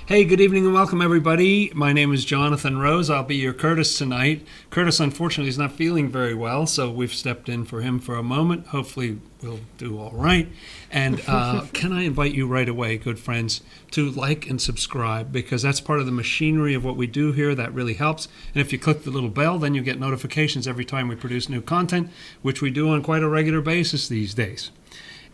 Hey, good evening and welcome, everybody. My name is Jonathan Rose. I'll be your Curtis tonight. Curtis, unfortunately, is not feeling very well, so we've stepped in for him for a moment. Hopefully, we'll do all right. And can I invite you right away, good friends, to like and subscribe, because that's part of the machinery of what we do here. That really helps. And if you click the little bell, then you get notifications every time we produce new content, which we do on quite a regular basis these days.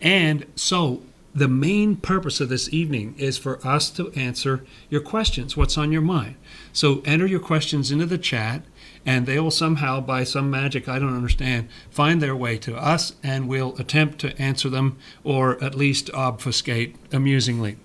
And so, the main purpose of this evening is for us to answer your questions, what's on your mind. So enter your questions into the chat, and they will somehow, by some magic I don't understand, find their way to us, and we'll attempt to answer them, or at least obfuscate amusingly.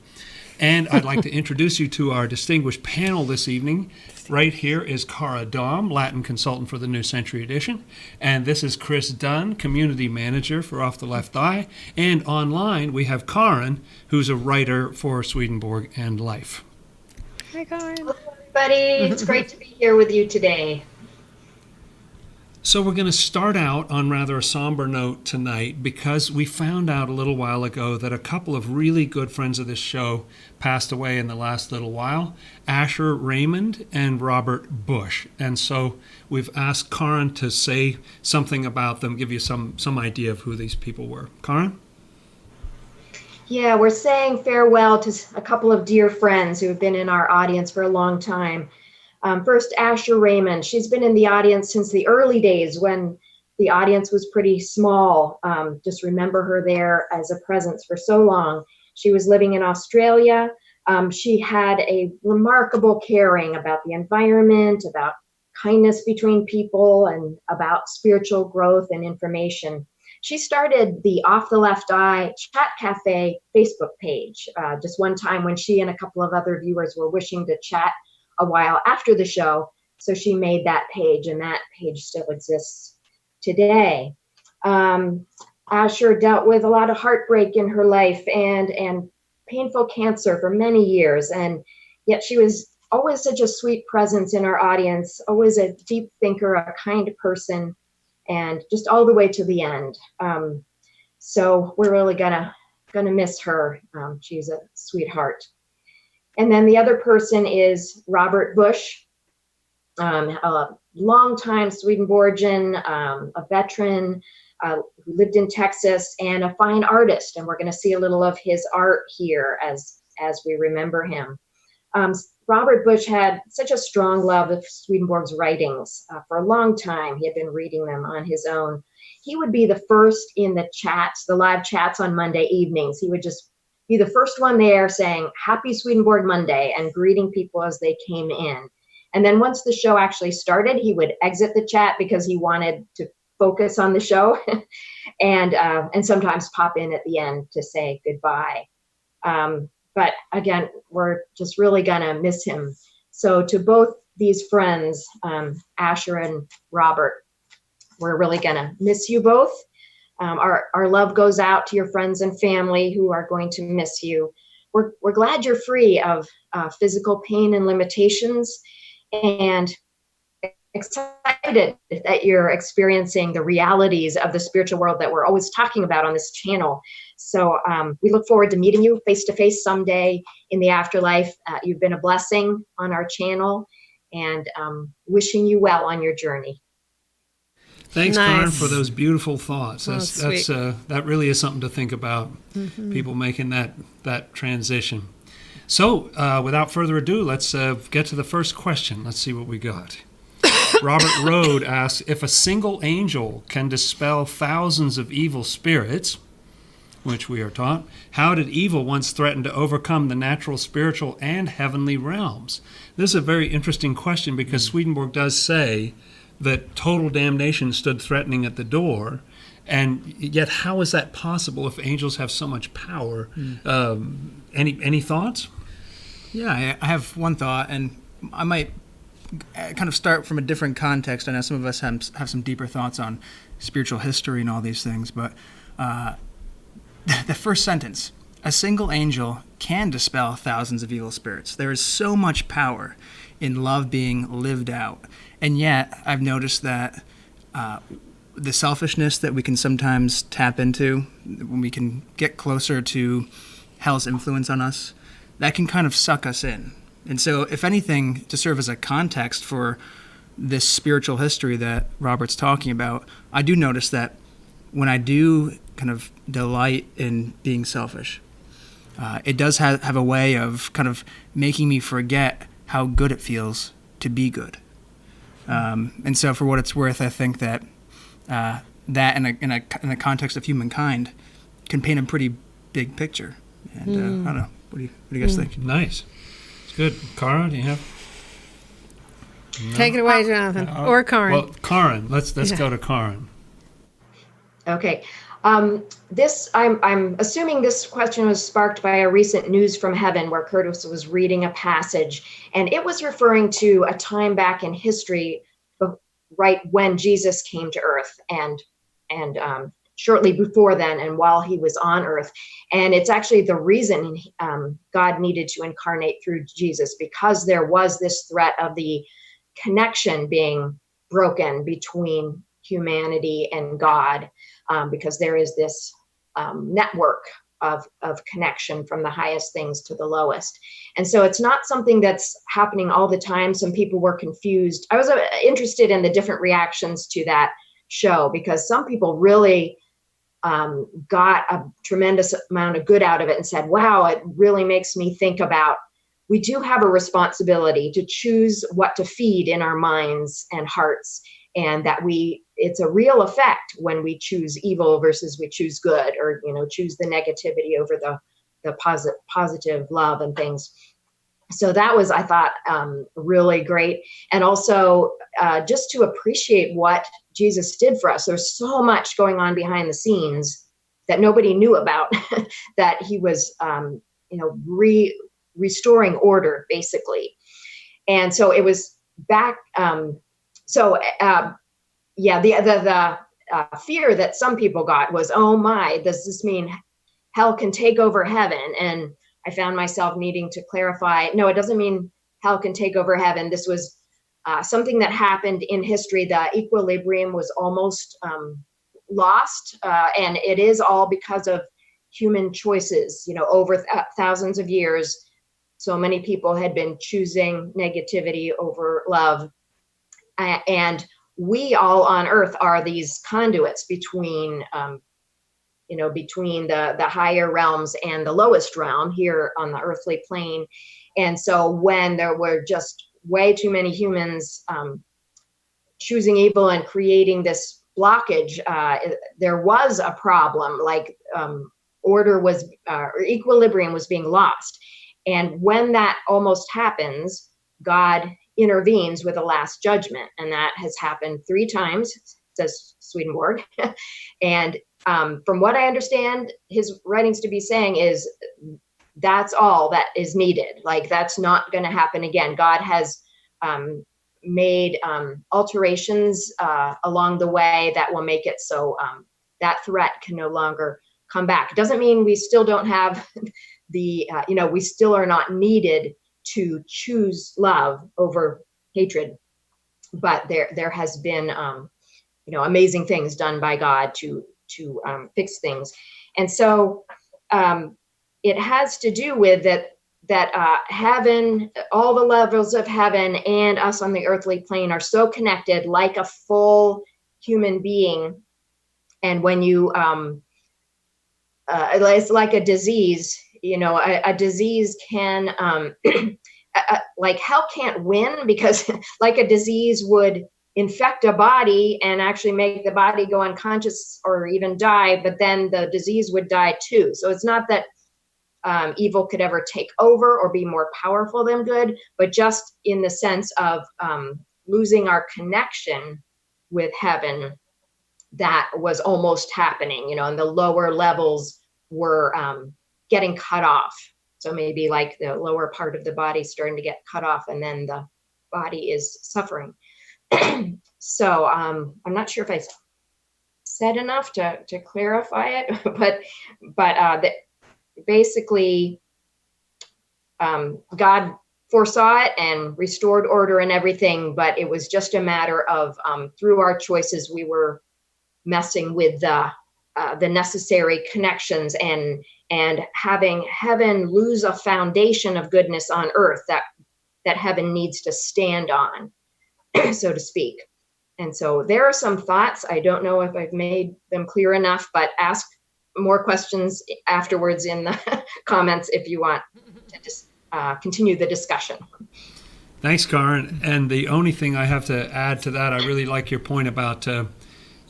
And I'd like to introduce you to our distinguished panel this evening. Right here is Cara Dahm, Latin consultant for the New Century Edition. And this is Chris Dunn, community manager for Off the Left Eye. And online we have Karen, who's a writer for Swedenborg and Life. Hi, Karen. Hello, everybody. It's great to be here with you today. So we're going to start out on rather a somber note tonight, because we found out a little while ago that a couple of really good friends of this show passed away in the last little while, Asher Raymond and Robert Bush. And so we've asked Karen to say something about them, give you some idea of who these people were. Karen? Yeah, we're saying farewell to a couple of dear friends who have been in our audience for a long time. First, Asher Raymond. She's been in the audience since the early days when the audience was pretty small. Just remember her there as a presence for so long. She was living in Australia. She had a remarkable caring about the environment, about kindness between people, and about spiritual growth and information. She started the Off the Left Eye Chat Cafe Facebook page just one time when she and a couple of other viewers were wishing to chat a while after the show. So she made that page, and that page still exists today. Asher dealt with a lot of heartbreak in her life and painful cancer for many years. And yet she was always such a sweet presence in our audience, always a deep thinker, a kind person, and just all the way to the end. So we're really gonna miss her. She's a sweetheart. And then the other person is Robert Bush, a longtime Swedenborgian, a veteran who lived in Texas, and a fine artist. And we're going to see a little of his art here as we remember him. Robert Bush had such a strong love of Swedenborg's writings. For a long time, he had been reading them on his own. He would be the first in the chats, the live chats on Monday evenings. He would just be the first one there saying, "Happy Swedenborg Monday," and greeting people as they came in. And then once the show actually started, he would exit the chat because he wanted to focus on the show and sometimes pop in at the end to say goodbye. But again, we're just really gonna miss him. So to both these friends, Asher and Robert, we're really gonna miss you both. Our love goes out to your friends and family who are going to miss you. We're glad you're free of physical pain and limitations, and excited that you're experiencing the realities of the spiritual world that we're always talking about on this channel. So we look forward to meeting you face to face someday in the afterlife. You've been a blessing on our channel, and wishing you well on your journey. Thanks, Nice. Karen, for those beautiful thoughts. Sweet. That really is something to think about, people making that transition. So, without further ado, let's get to the first question. Let's see what we got. Robert Rode asks, if a single angel can dispel thousands of evil spirits, which we are taught, how did evil once threaten to overcome the natural, spiritual, and heavenly realms? This is a very interesting question, because Swedenborg does say that total damnation stood threatening at the door, and yet how is that possible if angels have so much power? Any thoughts? Yeah, I have one thought, and I might kind of start from a different context. I know some of us have some deeper thoughts on spiritual history and all these things, but the first sentence, a single angel can dispel thousands of evil spirits. There is so much power in love being lived out. And yet, I've noticed that the selfishness that we can sometimes tap into when we can get closer to hell's influence on us, that can kind of suck us in. And so, if anything, to serve as a context for this spiritual history that Robert's talking about, I do notice that when I do kind of delight in being selfish, it does have a way of kind of making me forget how good it feels to be good. And so, for what it's worth, I think that that in the context of humankind can paint a pretty big picture. And I don't know. What do you guys think? Nice. It's good. Cara, do you have? No? Take it away, Jonathan, or Karin. Well, Karin. Let's go to Karin. Okay. This I'm assuming this question was sparked by a recent News from Heaven where Curtis was reading a passage, and it was referring to a time back in history, right when Jesus came to Earth, and shortly before then, and while he was on Earth. And it's actually the reason God needed to incarnate through Jesus, because there was this threat of the connection being broken between humanity and God, because there is this network of connection from the highest things to the lowest. And so it's not something that's happening all the time. Some people were confused. I was interested in the different reactions to that show, because some people really got a tremendous amount of good out of it and said, wow, it really makes me think about, we do have a responsibility to choose what to feed in our minds and hearts, and that it's a real effect when we choose evil versus we choose good, or choose the negativity over the positive love and things. So that was, I thought, really great. And also just to appreciate what Jesus did for us. There's so much going on behind the scenes that nobody knew about, that he was restoring order, basically. And so it was back. The fear that some people got was, oh my, does this mean hell can take over heaven? And I found myself needing to clarify, no, it doesn't mean hell can take over heaven. This was something that happened in history. The equilibrium was almost lost, and it is all because of human choices. Over thousands of years, so many people had been choosing negativity over love, and we all on Earth are these conduits between the higher realms and the lowest realm here on the earthly plane. And so when there were just way too many humans choosing evil and creating this blockage, there was a problem, like order was, or equilibrium was being lost. And when that almost happens, God intervenes with a last judgment. And that has happened 3 times, says Swedenborg. And from what I understand his writings to be saying is, that's all that is needed. Like, that's not going to happen again. God has made alterations along the way that will make it so that threat can no longer come back. It doesn't mean we still don't have we still are not needed to choose love over hatred, but there has been amazing things done by God to fix things. And so it has to do with that heaven, all the levels of heaven and us on the earthly plane are so connected, like a full human being. And when you it's like a disease, a disease can like hell can't win, because like a disease would infect a body and actually make the body go unconscious or even die, but then the disease would die too. So it's not that evil could ever take over or be more powerful than good, but just in the sense of losing our connection with heaven, that was almost happening, and the lower levels were getting cut off. So maybe like the lower part of the body starting to get cut off, and then the body is suffering. So I'm not sure if I said enough to clarify it, but basically God foresaw it and restored order and everything, but it was just a matter of through our choices we were messing with the the necessary connections and having heaven lose a foundation of goodness on earth that heaven needs to stand on, so to speak. And so there are some thoughts. I don't know if I've made them clear enough, but ask more questions afterwards in the comments if you want to just continue the discussion. Thanks, Karen. And the only thing I have to add to that, I really like your point about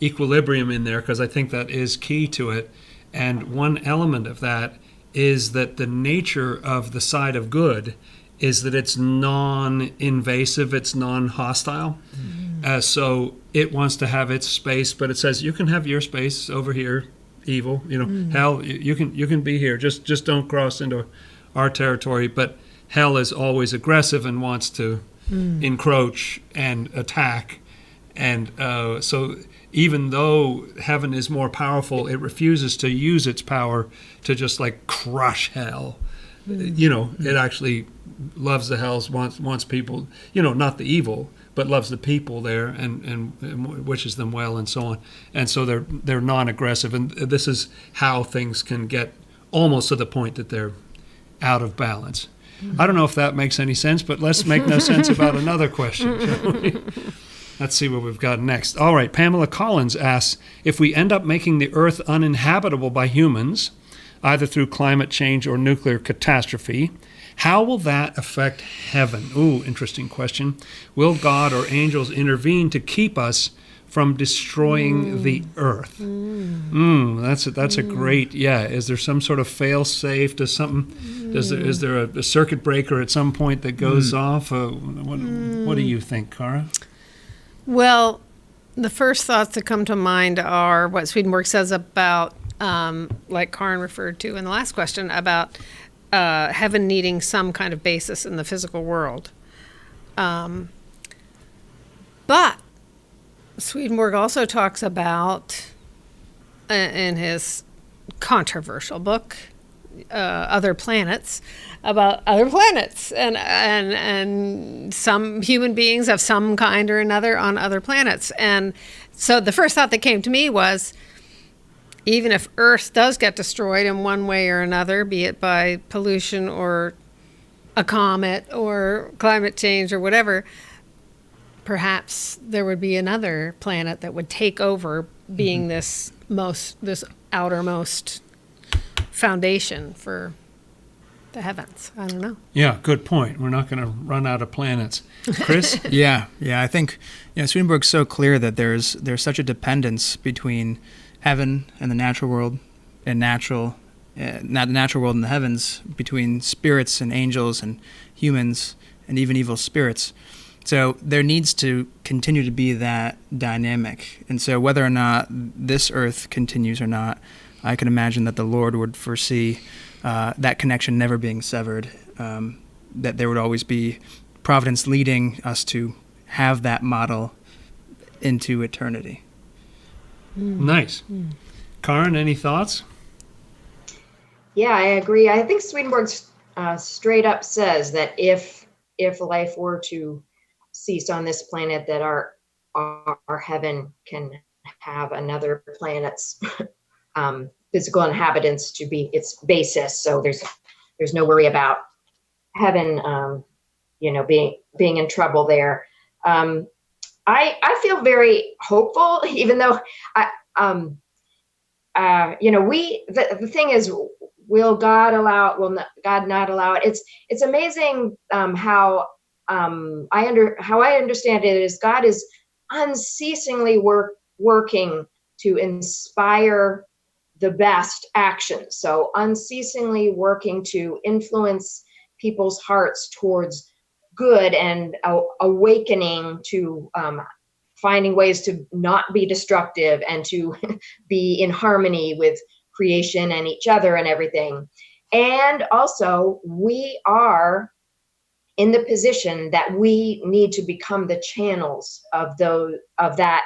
equilibrium in there, because I think that is key to it. And one element of that is that the nature of the side of good is that it's non-invasive, it's non-hostile. So it wants to have its space, but it says you can have your space over here, evil. Hell, you can be here. Just don't cross into our territory. But hell is always aggressive and wants to encroach and attack. And so even though heaven is more powerful, it refuses to use its power to just like crush hell. It actually loves the hells, wants people, not the evil, but loves the people there and wishes them well and so on. And so they're non-aggressive. And this is how things can get almost to the point that they're out of balance. I don't know if that makes any sense, but let's make no sense about another question, shall we? Let's see what we've got next. All right, Pamela Collins asks, if we end up making the Earth uninhabitable by humans, either through climate change or nuclear catastrophe, how will that affect heaven? Ooh, interesting question. Will God or angels intervene to keep us from destroying the earth? That's a great, Is there some sort of fail-safe? Is there a circuit breaker at some point that goes off? What do you think, Cara? Well, the first thoughts that come to mind are what Swedenborg says about, like Karin referred to in the last question, about heaven needing some kind of basis in the physical world. But Swedenborg also talks about, in his controversial book, other planets, about other planets and some human beings of some kind or another on other planets. And so the first thought that came to me was, even if Earth does get destroyed in one way or another, be it by pollution or a comet or climate change or whatever, perhaps there would be another planet that would take over being this outermost foundation for the heavens. I don't know. Yeah, good point. We're not going to run out of planets. Chris? Yeah. I think Swedenborg's so clear that there's such a dependence between heaven and the natural world, and not the natural world and the heavens, between spirits and angels and humans and even evil spirits. So there needs to continue to be that dynamic. And so whether or not this earth continues or not, I can imagine that the Lord would foresee that connection never being severed, that there would always be providence leading us to have that model into eternity. Nice. Karin, any thoughts? Yeah, I agree. I think Swedenborg straight up says that if life were to cease on this planet, that our heaven can have another planet's physical inhabitants to be its basis. So there's no worry about heaven, being in trouble there. I feel very hopeful, even though the thing is, will God allow it? Will God not allow it? It's amazing how I understand it is God is unceasingly working to inspire the best actions. So unceasingly working to influence people's hearts towards good and awakening to finding ways to not be destructive and to be in harmony with creation and each other and everything. And also, we are in the position that we need to become the channels of that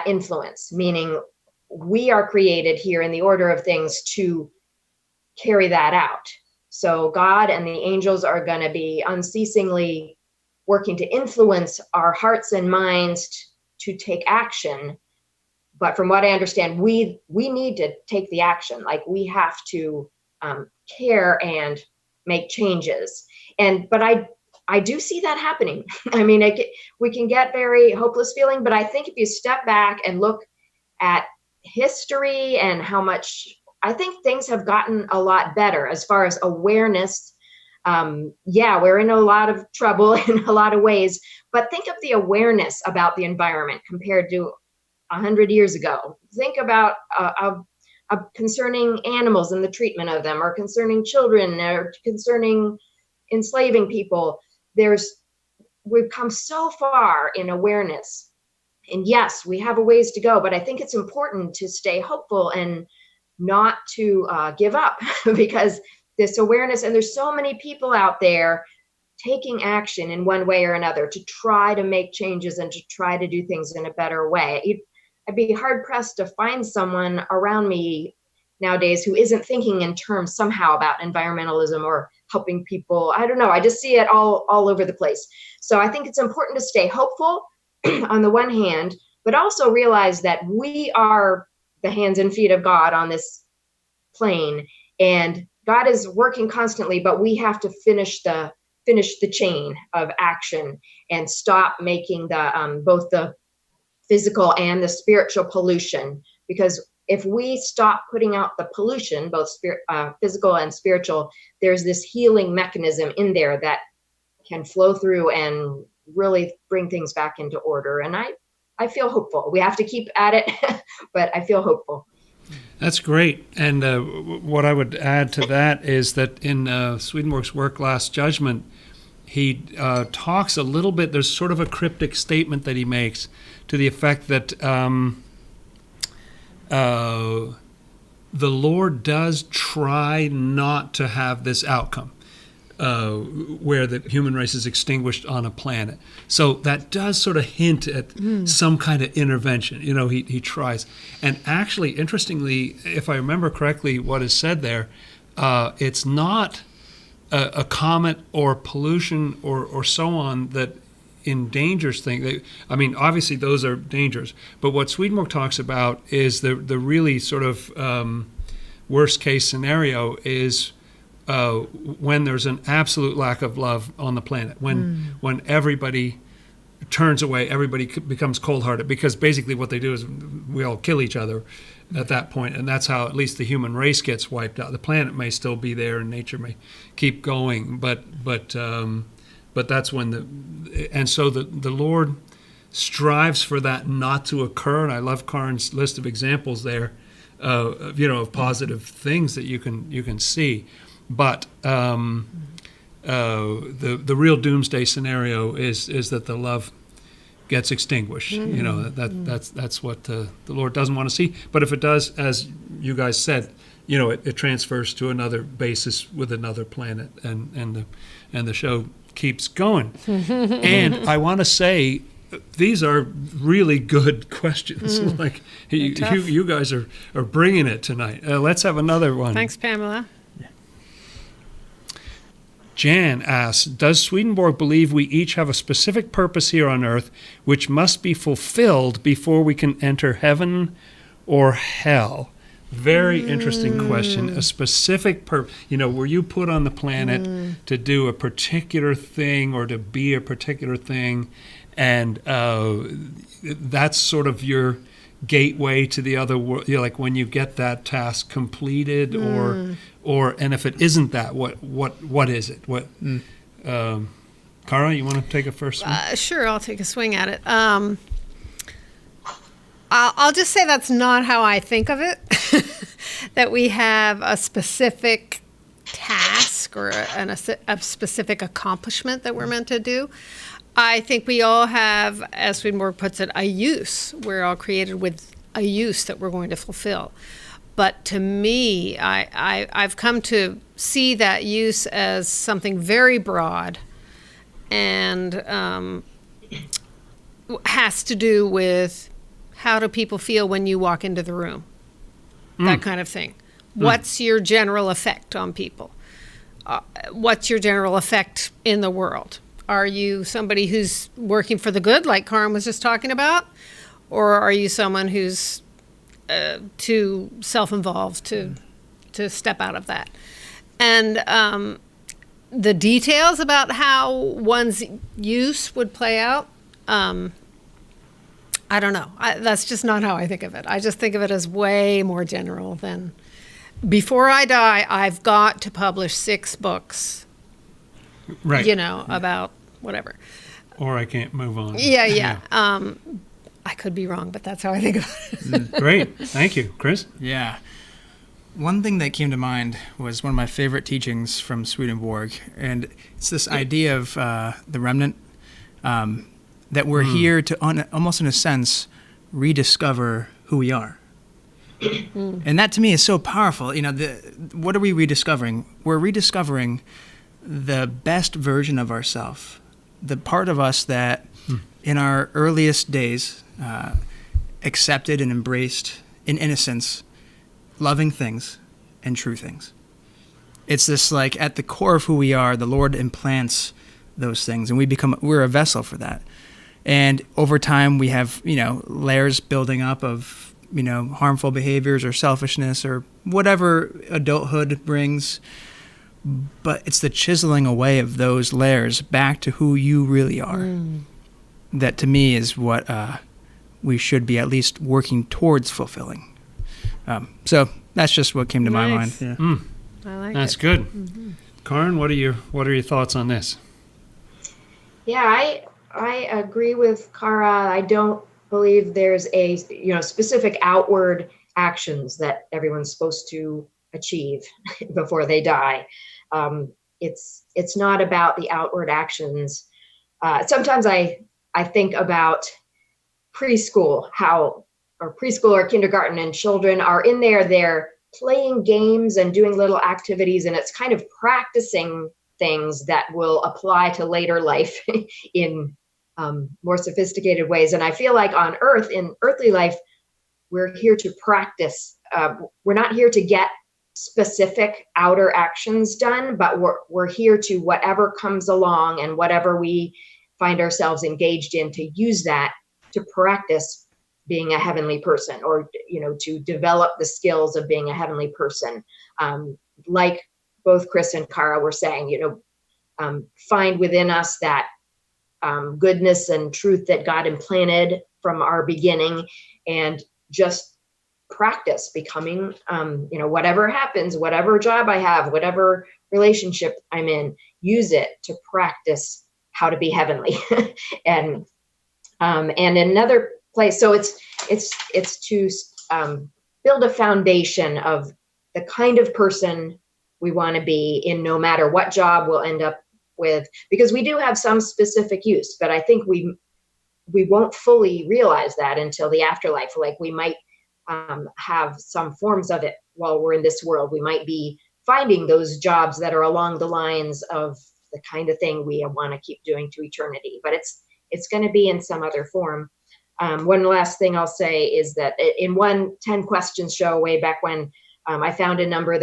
influence, meaning we are created here in the order of things to carry that out. So God and the angels are going to be unceasingly working to influence our hearts and minds to take action. But from what I understand, we need to take the action. Like, we have to care and make changes. But I do see that happening. I mean, we can get very hopeless feeling, but I think if you step back and look at history and how much, I think things have gotten a lot better as far as awareness. Yeah, we're in a lot of trouble in a lot of ways, but think of the awareness about the environment compared to 100 years ago. Think about concerning animals and the treatment of them, or concerning children, or concerning enslaving people. We've come so far in awareness. And yes, we have a ways to go, but I think it's important to stay hopeful and not to give up because this awareness, and there's so many people out there taking action in one way or another to try to make changes and to try to do things in a better way. I'd be hard pressed to find someone around me nowadays who isn't thinking in terms somehow about environmentalism or helping people. I don't know. I just see it all over the place. So I think it's important to stay hopeful on the one hand, but also realize that we are the hands and feet of God on this plane, and God is working constantly, but we have to finish the chain of action and stop making both the physical and the spiritual pollution. Because if we stop putting out the pollution, both physical and spiritual, there's this healing mechanism in there that can flow through and really bring things back into order. And I feel hopeful. We have to keep at it, but I feel hopeful. That's great. And what I would add to that is that in Swedenborg's work, Last Judgment, he talks a little bit, there's sort of a cryptic statement that he makes to the effect that the Lord does try not to have this outcome where the human race is extinguished on a planet. So that does sort of hint at some kind of intervention. You know, he tries. And actually, interestingly, if I remember correctly what is said there, it's not a comet or pollution or so on that endangers things. I mean, obviously those are dangers, but what Swedenborg talks about is the really sort of worst case scenario is when there's an absolute lack of love on the planet, when everybody turns away, everybody becomes cold-hearted, because basically what they do is we all kill each other at that point, and that's how at least the human race gets wiped out. The planet may still be there and nature may keep going, but that's when so the Lord strives for that not to occur. And I love Karin's list of examples there, of positive things that you can see. But the real doomsday scenario is that the love gets extinguished. You know, that's what the Lord doesn't want to see. But if it does, as you guys said, you know, it transfers to another basis with another planet, and the show keeps going. And I want to say, these are really good questions. Like you guys are bringing it tonight. Let's have another one. Thanks, Pamela. Jan asks, does Swedenborg believe we each have a specific purpose here on earth which must be fulfilled before we can enter heaven or hell? Very interesting question. A specific purpose. You know, were you put on the planet to do a particular thing or to be a particular thing? And that's sort of your gateway to the other world. You know, like when you get that task completed, or and if it isn't that, what is it? What? Kara, you want to take a first one? Sure, I'll take a swing at it. I'll just say that's not how I think of it. That we have a specific task or a specific accomplishment that we're meant to do. I think we all have, as Swedenborg puts it, a use. We're all created with a use that we're going to fulfill. But to me, I've come to see that use as something very broad and has to do with how do people feel when you walk into the room, that kind of thing. What's your general effect on people? What's your general effect in the world? Are you somebody who's working for the good, like Karin was just talking about? Or are you someone who's too self-involved to step out of that. And the details about how one's use would play out, I don't know. That's just not how I think of it. I just think of it as way more general than, before I die, I've got to publish 6 books, Right. about whatever. Or I can't move on. Yeah. I could be wrong, but that's how I think of it. Great. Thank you. Chris? Yeah. One thing that came to mind was one of my favorite teachings from Swedenborg, and it's this idea of the remnant, that we're here to, almost in a sense, rediscover who we are. And that to me is so powerful. What are we rediscovering? We're rediscovering the best version of ourselves, the part of us that in our earliest days accepted and embraced in innocence loving things and true things. It's this, like, at the core of who we are, the Lord implants those things, and we're a vessel for that. And over time we have, layers building up of, harmful behaviors or selfishness or whatever adulthood brings. But it's the chiseling away of those layers back to who you really are. That to me is what we should be at least working towards fulfilling. So that's just what came to my mind. Nice. Yeah. I like That's it. good. Karin, what are your thoughts on this? Yeah, I agree with Kara. I don't believe there's a specific outward actions that everyone's supposed to achieve before they die. It's not about the outward actions. Sometimes I think about preschool, or preschool or kindergarten, and children are in there, they're playing games and doing little activities, and it's kind of practicing things that will apply to later life in more sophisticated ways. And I feel like on earth, in earthly life, we're here to practice. We're not here to get specific outer actions done, but we're here to, whatever comes along and whatever we find ourselves engaged in, to use that to practice being a heavenly person, or to develop the skills of being a heavenly person. Like both Chris and Kara were saying, find within us that goodness and truth that God implanted from our beginning, and just practice becoming, whatever happens, whatever job I have, whatever relationship I'm in, use it to practice how to be heavenly. And another place, so it's to build a foundation of the kind of person we want to be in, no matter what job we'll end up with, because we do have some specific use, but I think we won't fully realize that until the afterlife. Like, we might have some forms of it while we're in this world. We might be finding those jobs that are along the lines of the kind of thing we want to keep doing to eternity, but it's going to be in some other form. One last thing I'll say is that in one 10 questions show way back when, I found a number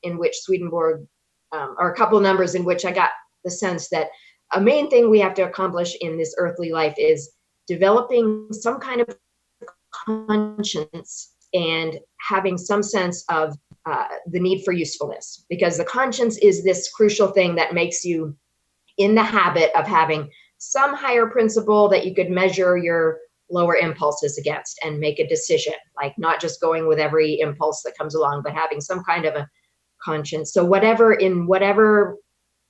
in which Swedenborg, or a couple of numbers in which I got the sense that a main thing we have to accomplish in this earthly life is developing some kind of conscience and having some sense of the need for usefulness, because the conscience is this crucial thing that makes you in the habit of having some higher principle that you could measure your lower impulses against and make a decision, like not just going with every impulse that comes along, but having some kind of a conscience. So whatever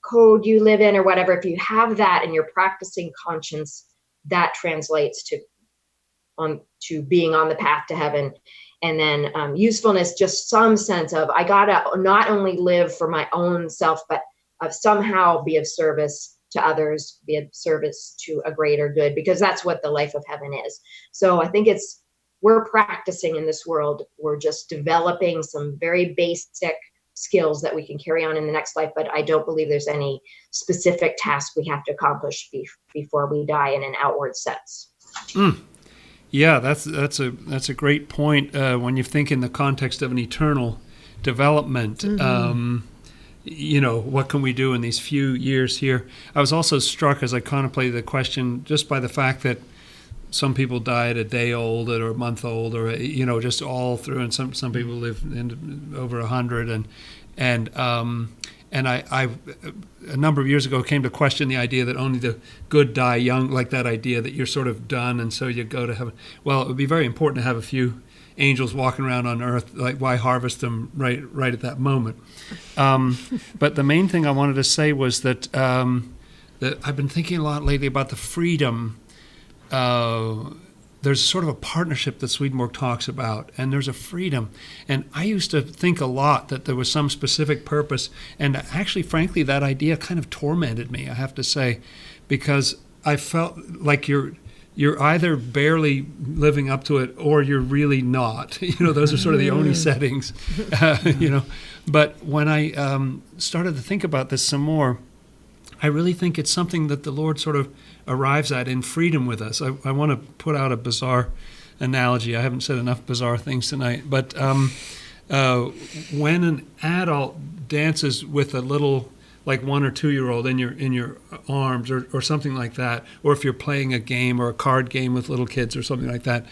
code you live in or whatever, if you have that and you're practicing conscience, that translates to being on the path to heaven. And then usefulness, just some sense of, I gotta not only live for my own self, but somehow be of service to others, be of service to a greater good, because that's what the life of heaven is. So I think we're practicing in this world. We're just developing some very basic skills that we can carry on in the next life, but I don't believe there's any specific task we have to accomplish before we die in an outward sense. Yeah, that's a great point when you think in the context of an eternal development. What can we do in these few years here? I was also struck as I contemplated the question just by the fact that some people die at a day old or a month old, or just all through, and some people live in over 100, and I a number of years ago came to question the idea that only the good die young, like that idea that you're sort of done and so you go to heaven. Well, it would be very important to have a few angels walking around on earth. Like, why harvest them right at that moment? But the main thing I wanted to say was that that I've been thinking a lot lately about the freedom. There's sort of a partnership that Swedenborg talks about, and there's a freedom. And I used to think a lot that there was some specific purpose, and actually, frankly, that idea kind of tormented me, I have to say, because I felt like you're either barely living up to it or you're really not. Those are sort of the only settings, But when I started to think about this some more, I really think it's something that the Lord sort of arrives at in freedom with us. I want to put out a bizarre analogy. I haven't said enough bizarre things tonight. But when an adult dances with a little, like 1 or 2 year old in your arms or something like that, or if you're playing a game or a card game with little kids or something like that,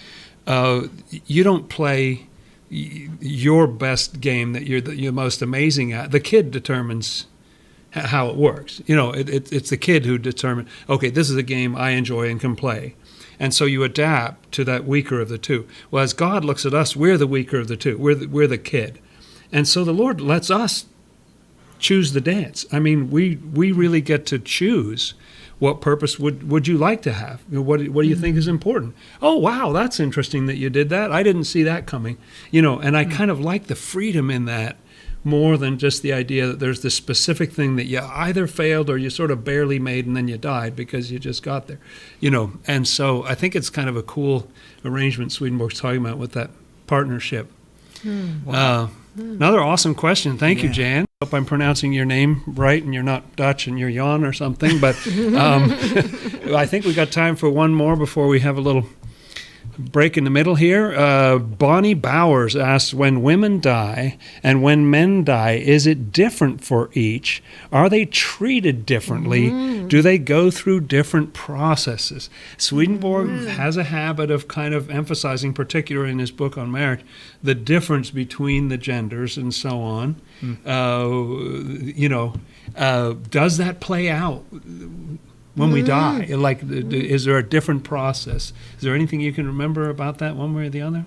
you don't play your best game that you're most amazing at. The kid determines how it works. It's the kid who determines, okay, this is a game I enjoy and can play. And so you adapt to that weaker of the two. Well, as God looks at us, we're the weaker of the two. We're the kid. And so the Lord lets us choose the dance. I mean, we really get to choose what purpose would you like to have? What do you think is important? Oh, wow, that's interesting that you did that. I didn't see that coming. And I kind of like the freedom in that, more than just the idea that there's this specific thing that you either failed or you sort of barely made and then you died because you just got there, And so I think it's kind of a cool arrangement Swedenborg's talking about with that partnership. Wow. Another awesome question. Thank you, Jan. Hope I'm pronouncing your name right and you're not Dutch and you're Jan or something. But I think we got time for one more before we have a little break in the middle here. Bonnie Bowers asks, when women die and when men die, is it different for each? Are they treated differently? Do they go through different processes? Swedenborg has a habit of kind of emphasizing, particularly in his book on marriage, the difference between the genders and so on. Does that play out when we die? Like, is there a different process? Is there anything you can remember about that one way or the other?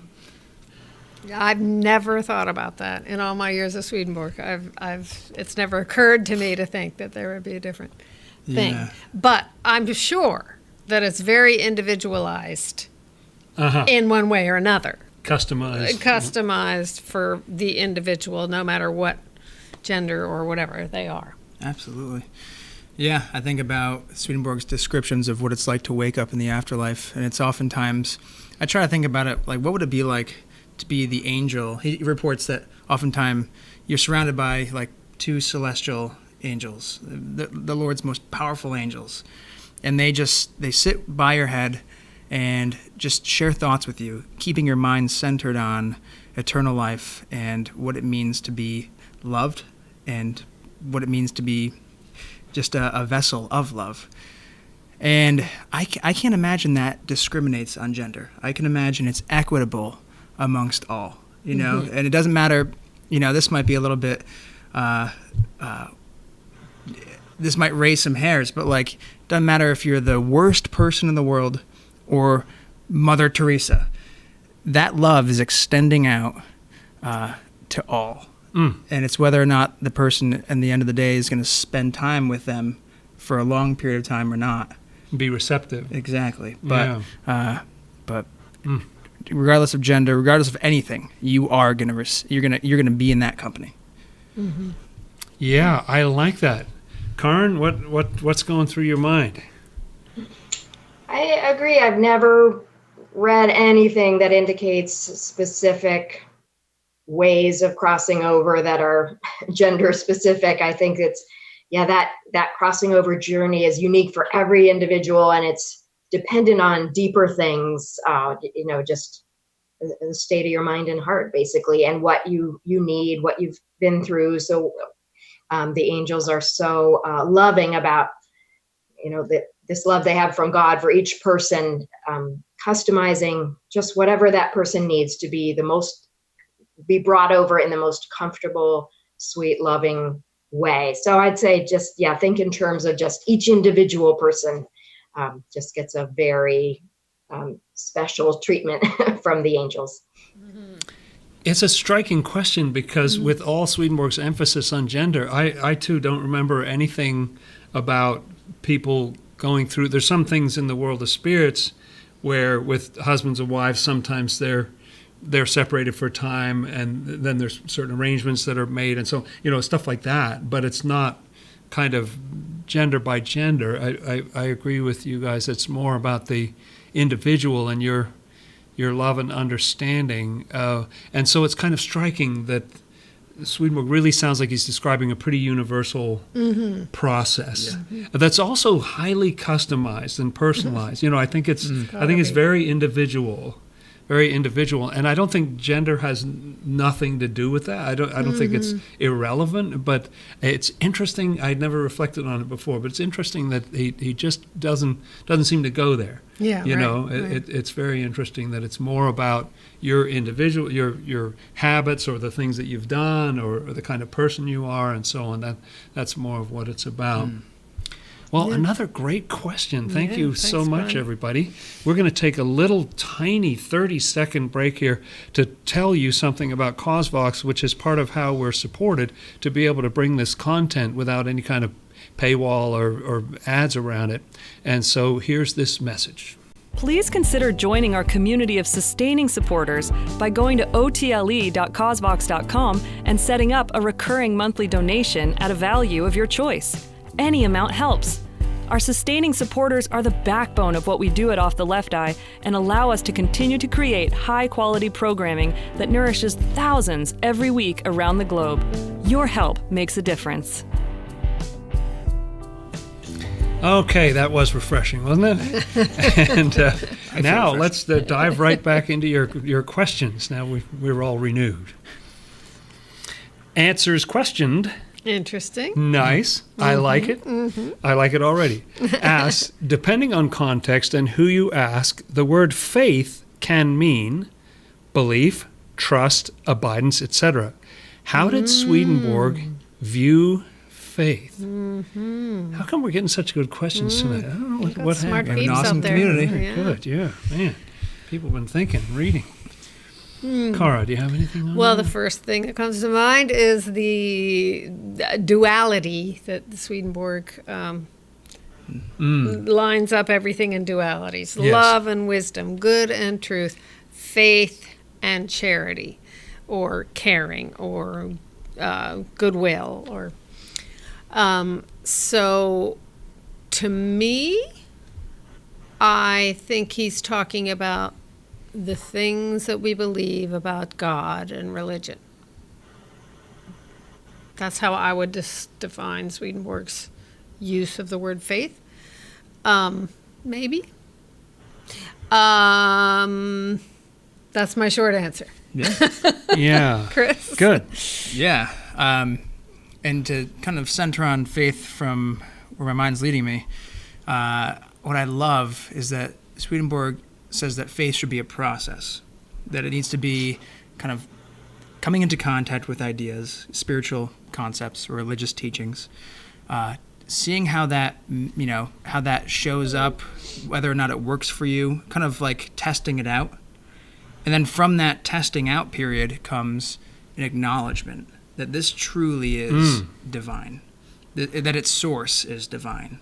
I've never thought about that in all my years of Swedenborg. It's never occurred to me to think that there would be a different thing. Yeah. But I'm sure that it's very individualized in one way or another. Customized For the individual, no matter what gender or whatever they are. Absolutely. Yeah, I think about Swedenborg's descriptions of what it's like to wake up in the afterlife, and it's oftentimes, I try to think about it, like, what would it be like to be the angel? He reports that oftentimes you're surrounded by, like, 2 celestial angels, the Lord's most powerful angels, and they sit by your head and just share thoughts with you, keeping your mind centered on eternal life and what it means to be loved and what it means to be just a vessel of love. And I can't imagine that discriminates on gender. I can imagine it's equitable amongst all, and it doesn't matter, this might be a little bit, this might raise some hairs, but like, it doesn't matter if you're the worst person in the world or Mother Teresa. That love is extending out to all. And it's whether or not the person at the end of the day is going to spend time with them for a long period of time or not. Be receptive. Exactly. But regardless of gender, regardless of anything, you are you're gonna be in that company. Mm-hmm. Yeah, I like that. Karen, what's going through your mind? I agree. I've never read anything that indicates specific ways of crossing over that are gender specific. I think it's, that crossing over journey is unique for every individual, and it's dependent on deeper things, just the state of your mind and heart, basically, and what you need, what you've been through. So the angels are so loving about, this love they have from God for each person customizing just whatever that person needs to be brought over in the most comfortable, sweet, loving way. So I'd say just, think in terms of just each individual person just gets a very special treatment from the angels. It's a striking question because with all Swedenborg's emphasis on gender, I too don't remember anything about people going through. There's some things in the world of spirits where with husbands and wives, sometimes they're separated for a time, and then there's certain arrangements that are made, and so stuff like that. But it's not kind of gender by gender. I agree with you guys. It's more about the individual and your love and understanding, and so it's kind of striking that Swedenborg really sounds like he's describing a pretty universal process that's also highly customized and personalized. I think it's very individual, and I don't think gender has nothing to do with that. I don't think it's irrelevant, but it's interesting. I'd never reflected on it before, but it's interesting that he just doesn't seem to go there. Yeah, It's very interesting that it's more about your individual, your habits, or the things that you've done, or the kind of person you are, and so on. That's more of what it's about. Well, another great question. Thank you so much, Brian. everybody. We're going to take a little tiny 30-second break here to tell you something about CauseVox, which is part of how we're supported to be able to bring this content without any kind of paywall or ads around it. And so here's this message. Please consider joining our community of sustaining supporters by going to otle.causevox.com and setting up a recurring monthly donation at a value of your choice. Any amount helps. Our sustaining supporters are the backbone of what we do at Off the Left Eye and allow us to continue to create high-quality programming that nourishes thousands every week around the globe. Your help makes a difference. Okay, that was refreshing, wasn't it? And now let's dive right back into your questions. Now we're all renewed. Answers questioned. Interesting. Nice. I like it. I like it already. Ask, depending on context and who you ask, the word faith can mean belief, trust, abidance, etc. How did Swedenborg view faith? How come we're getting such good questions tonight? I don't know what Smart happened. peeps An awesome out there. community. Yeah. Good, yeah, man. People have been thinking, reading. Cara, do you have anything on Well, that? the first thing that comes to mind is the duality that Swedenborg lines up everything in dualities. Yes. Love and wisdom, good and truth, faith and charity, or caring, or goodwill. Or so to me, I think he's talking about the things that we believe about God and religion. That's how I would define Swedenborg's use of the word faith. Maybe. That's my short answer. Yeah. Yeah. Chris? Good. Yeah. And to kind of center on faith from where my mind's leading me, what I love is that Swedenborg says that faith should be a process, that it needs to be kind of coming into contact with ideas, spiritual concepts, or religious teachings, seeing how that, how that shows up, whether or not it works for you, kind of like testing it out. And then from that testing out period comes an acknowledgement that this truly is divine, that its source is divine.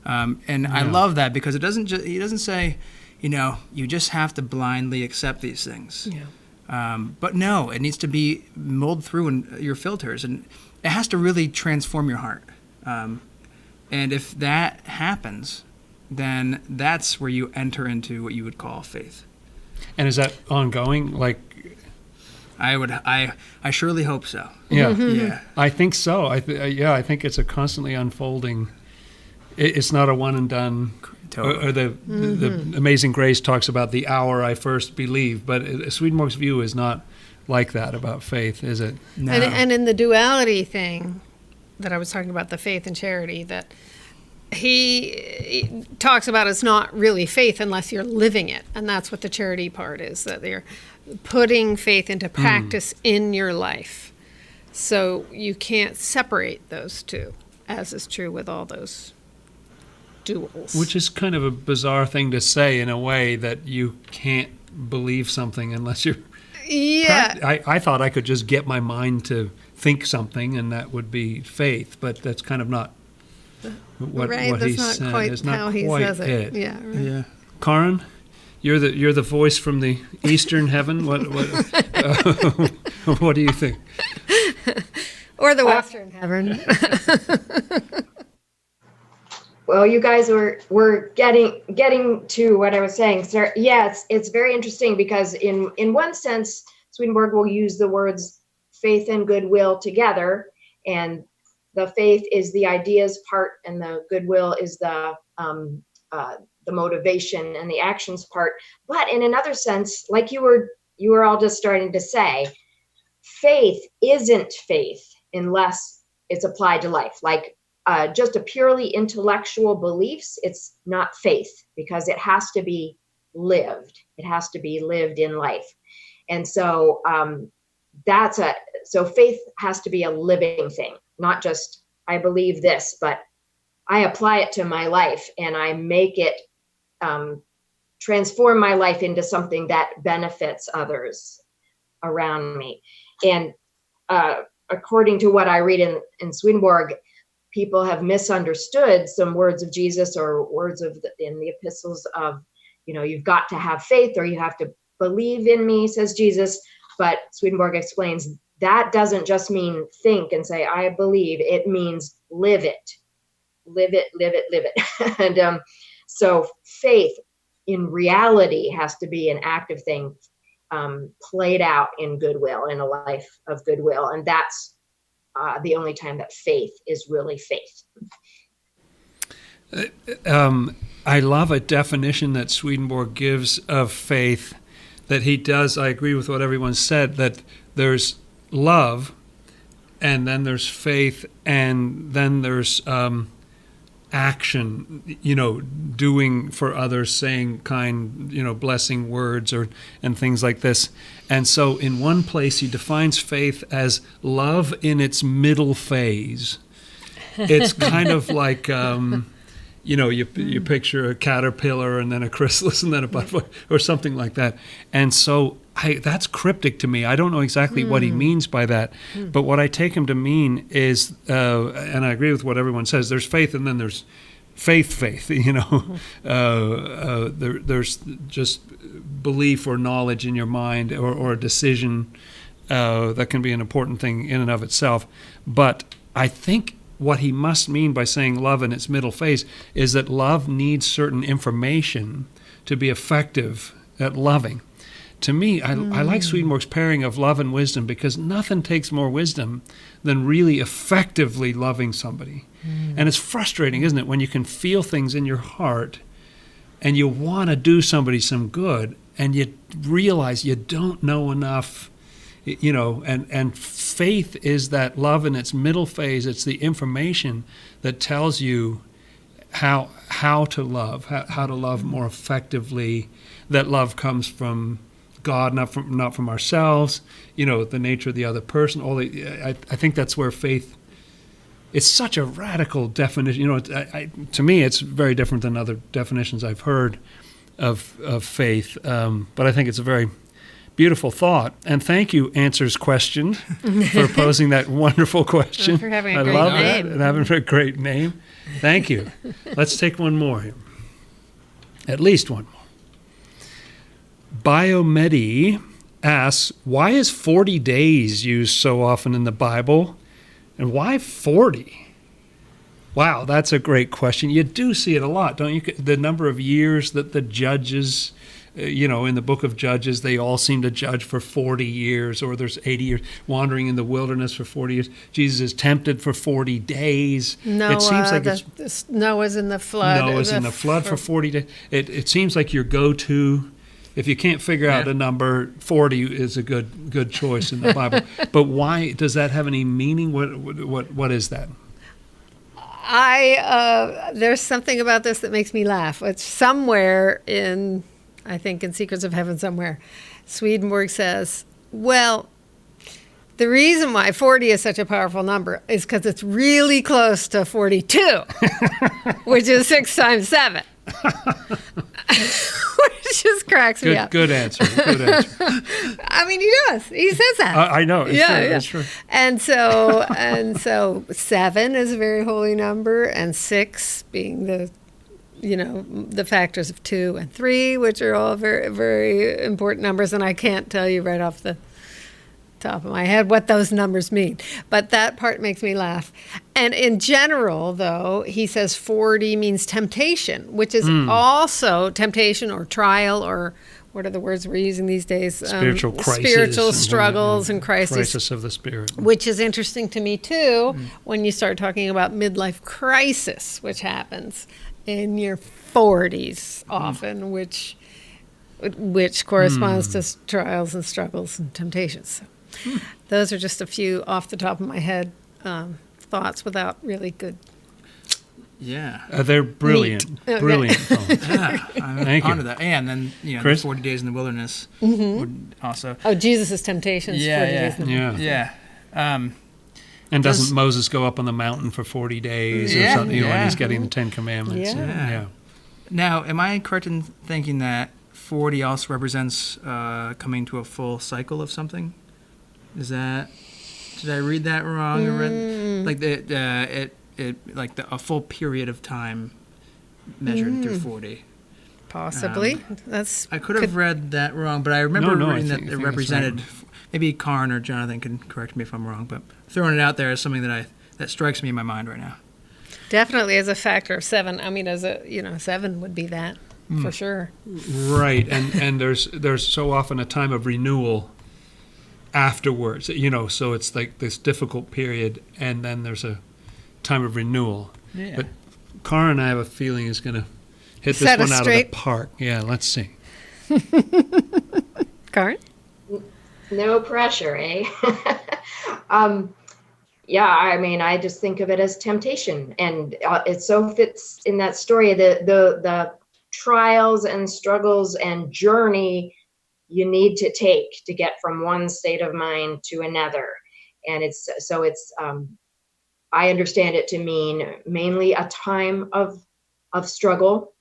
And I love that because he doesn't say, you just have to blindly accept these things. Yeah. But no, it needs to be mulled through in your filters, and it has to really transform your heart. And if that happens, then that's where you enter into what you would call faith. And is that ongoing? Like, I surely hope so. yeah, Yeah. I think so. I think it's a constantly unfolding. It's not a one and done. Totally. Or the Amazing Grace talks about the hour I first believed, but Swedenborg's view is not like that about faith, is it? No. And in the duality thing that I was talking about, the faith and charity, that he talks about it's not really faith unless you're living it. And that's what the charity part is, that they're putting faith into practice in your life. So you can't separate those two, as is true with all those duals. Which is kind of a bizarre thing to say in a way, that you can't believe something unless you're... Yeah. I thought I could just get my mind to think something and that would be faith, but that's kind of not what That's he not said. quite It's not how he quite says it. Yeah. Right. Yeah. Karin, you're the voice from the Eastern heaven. What what do you think? Or the Western heaven. Well, you guys were getting to what I was saying. So, yeah, it's very interesting because in one sense, Swedenborg will use the words faith and goodwill together, and the faith is the ideas part, and the goodwill is the motivation and the actions part. But in another sense, like you were all just starting to say, faith isn't faith unless it's applied to life. Like just a purely intellectual beliefs, it's not faith, because it has to be lived. It has to be lived in life. And so so faith has to be a living thing, not just I believe this, but I apply it to my life and I make it transform my life into something that benefits others around me. And according to what I read in Swedenborg, people have misunderstood some words of Jesus or words in the epistles of, you've got to have faith or you have to believe in me, says Jesus. But Swedenborg explains that doesn't just mean think and say, I believe. It means live it. Live it, live it, live it. And so faith in reality has to be an active thing, played out in goodwill, in a life of goodwill. And that's the only time that faith is really faith. I love a definition that Swedenborg gives of faith, that he does. I agree with what everyone said, that there's love, and then there's faith, and then there's action, doing for others, saying kind, blessing words and things like this. And so in one place he defines faith as love in its middle phase. It's kind of like, you picture a caterpillar and then a chrysalis and then a butterfly or something like that. And so that's cryptic to me. I don't know exactly what he means by that. But what I take him to mean is, and I agree with what everyone says, there's faith and then there's faith, there's just belief or knowledge in your mind or a decision that can be an important thing in and of itself. But I think what he must mean by saying love in its middle phase is that love needs certain information to be effective at loving. To me, I like Swedenborg's pairing of love and wisdom, because nothing takes more wisdom than really effectively loving somebody. And it's frustrating, isn't it, when you can feel things in your heart and you want to do somebody some good and you realize you don't know enough, and faith is that love in its middle phase. It's the information that tells you how to love, how to love more effectively, that love comes from God, not from ourselves, the nature of the other person. I think that's where faith, it's such a radical definition. To me, it's very different than other definitions I've heard of faith. But I think it's a very beautiful thought. And thank you, Answers Question, for posing that wonderful question. For having a I great love name. that, and having a great name. Thank you. Let's take one more here. At least one more. Biomedi asks, why is 40 days used so often in the Bible? And why 40? Wow, that's a great question. You do see it a lot, don't you? The number of years that the judges, in the book of Judges, they all seem to judge for 40 years, or there's 80 years wandering in the wilderness for 40 years. Jesus is tempted for 40 days. Noah, it seems like Noah's in the flood. Noah's in the flood for 40 days. It seems like your go-to. If you can't figure out a number, 40 is a good choice in the Bible. But why does that have any meaning? What is that? There's something about this that makes me laugh. It's somewhere in, I think, in Secrets of Heaven somewhere, Swedenborg says, well, the reason why 40 is such a powerful number is because it's really close to 42, which is 6 times 7. Which just cracks me up. Good answer. Good answer. I mean, he does. He says that. I know. It's true. It's true. And so 7 is a very holy number, and 6 being the factors of 2 and 3, which are all very, very important numbers. And I can't tell you right off the top of my head what those numbers mean, but that part makes me laugh. And in general, though, he says 40 means temptation, which is also temptation or trial, or what are the words we're using these days? Spiritual crisis, spiritual struggles and crisis of the spirit, which is interesting to me too when you start talking about midlife crisis, which happens in your 40s often, which corresponds to trials and struggles and temptations. So those are just a few off the top of my head thoughts without really good. Yeah. They're brilliant. Brilliant poems. Yeah. Thank you. That. And then, the Chris? 40 days in the wilderness would also. Oh, Jesus' temptations. 40 days in the wilderness. Yeah. And doesn't Moses go up on the mountain for 40 days or something, when he's getting the 10 Commandments? Yeah. Now, am I correct in thinking that 40 also represents coming to a full cycle of something? Did I read that wrong? Or like a full period of time measured through 40. Possibly. I could have read that wrong, but I remember reading that it represented. Maybe Karin or Jonathan can correct me if I'm wrong, but throwing it out there as something that strikes me in my mind right now. Definitely as a factor of 7. I mean, 7 would be that for sure. Right, and there's so often a time of renewal afterwards, so it's like this difficult period, and then there's a time of renewal. Yeah. But Karin, I have a feeling, is going to hit Set this one us out straight. of the park. Yeah, let's see. Karin? No pressure, eh? Yeah, I mean, I just think of it as temptation, and it so fits in that story. The trials and struggles and journey you need to take to get from one state of mind to another, and it's I understand it to mean mainly a time of struggle,